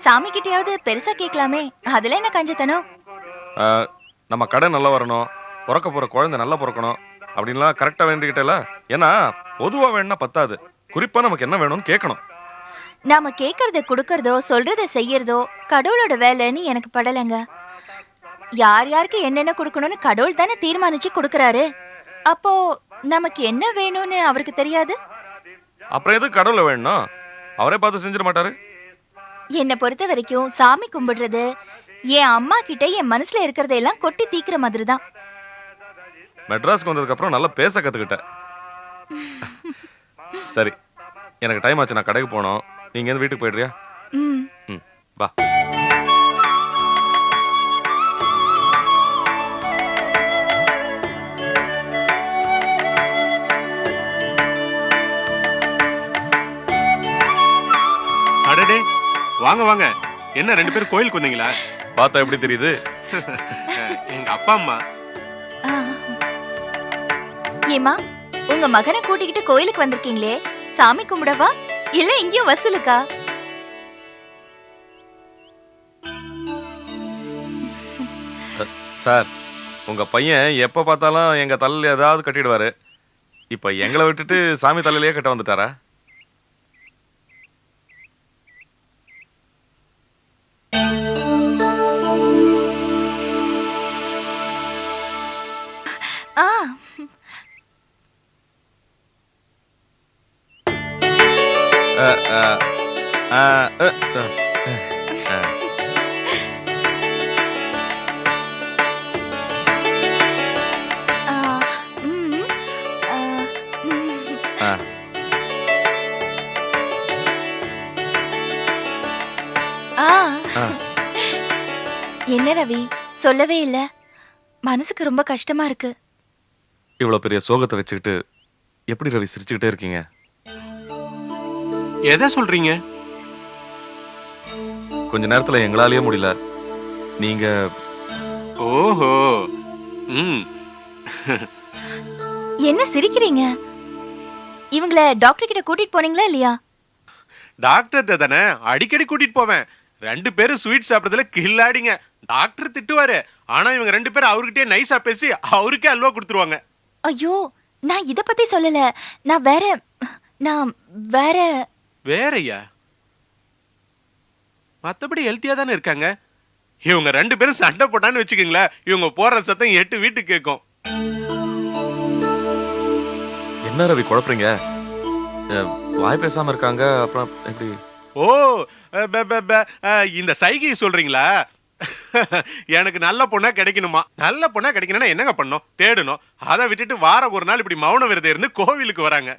சாமி கிட்டயாவது பெருசா கேட்கலாமே, அதுல என்ன கஞ்சத்தனம்? நம்ம கடை நல்லா வரணும், பிறக்க போற குழந்தை நல்லா பிறக்கணும் அப்படின்லாம் கரெக்டா வேண்டிக்கிட்டல. ஏன்னா பொதுவா வேணும்னா பத்தாது, குறிப்பா நமக்கு என்ன வேணும்னு கேட்கணும். நாம கேக்குறத குடுக்கறதோ சொல்றத செய்யறதோ கடவுளோட வேலைன்னு எனக்கு படலங்க. யார் யாருக்கு என்னென்ன கொடுக்கணும்னு கடவுள் தானே தீர்மானிச்சு கொடுக்கறாரு. அப்போ நமக்கு என்ன வேணும்னு அவருக்கு தெரியாது? அப்புறம் எது கடவுள வேணும்? அவரே பார்த்து செஞ்சிட மாட்டாரு? என்ன பொறுத்த வரைக்கும் சாமி கும்பிடுறது என் அம்மா கிட்ட என் மனசுல இருக்கிறதையெல்லாம் கொட்டி தீக்கிற மாதிரி தான். மெட்ராஸ்க்கு வந்ததுக்கு அப்புறம் நல்லா பேச கத்துக்கிட்டேன். சரி, எனக்கு டைம் ஆச்சு, நான் கடைக்கு போகணும். நீங்க எந்த வீட்டுக்கு போயிடுறியா? ம், வா. அடடே, வாங்க வாங்க. என்ன ரெண்டு பேரும் கோயிலுக்கு வந்தீங்களா? பார்த்தா எப்படி தெரியுது? எங்க அப்பா அம்மா. ஏமா, உங்க மகனை கூட்டிக்கிட்டு கோயிலுக்கு வந்திருக்கீங்களே, சாமி கும்பிடவா இல்ல இங்கேயும் வசூலுக்கா? சார், உங்க பையன் எப்ப பார்த்தாலும் எங்க தலையில ஏதாவது கட்டிடுவாரு. இப்ப எங்களை விட்டுட்டு சாமி தலையிலேயே கட்ட வந்துட்டாரா? ஆ அ, அ, அ, அ, அ. ஆ, ம், ஆ, ம். ஆ. ஆ. ஆ. என்ன ரவி, சொல்லவே இல்ல. மனசுக்கு ரொம்ப கஷ்டமா இருக்கு. இவ்வளவு பெரிய சோகத்தை வச்சுக்கிட்டு எப்படி ரவி சிரிச்சுக்கிட்டே இருக்கீங்க? எதை சொல்றீங்க? கொஞ்ச நேரத்துல எங்களாலேயே முடியல. நீங்க ஓஹோ. ம். என்ன சிரிக்கிறீங்க? இவங்கள டாக்டர் கிட்ட கூட்டிட்டு போனீங்களா இல்லையா? டாக்டர் தானே அடிக்கடி கூட்டிட்டு போவேன். ரெண்டு பேரும் ஸ்வீட் சாப்பிடுறதுல கில்லாடிங்க. டாக்டர் திட்டுவாரு, ஆனா இவங்க ரெண்டு பேரும் அவர்கிட்டயே நைஸா பேசி அவருக்கே அல்வா கொடுத்துருவாங்க. ஐயோ, நான் இத பத்தி சொல்லல. நான் வேற வேறயா? மத்தபடி ஹெல்த்தியா தானே இருக்காங்க. இவங்க ரெண்டு பேரும் சண்டை போட்டான்னு வச்சுக்கீங்களேன், இவங்க போற சத்தம் 8 வீட்டுக்கு கேட்கும். என்ன ரவி குழப்பறீங்க? வாய் பேசாம இருக்காங்க, அப்புறம் எப்படி? ஓ, இந்த சைகை சொல்றீங்களா? எனக்கு நல்ல பொண்ணா கிடைக்கணுமா? நல்ல பொண்ணா கிடைக்கணும்னா என்னங்க பண்ணணும்? தேடணும். அதை விட்டுட்டு வாரம் ஒரு நாள் இப்படி மௌன விரதம் இருந்து கோவிலுக்கு வராங்க.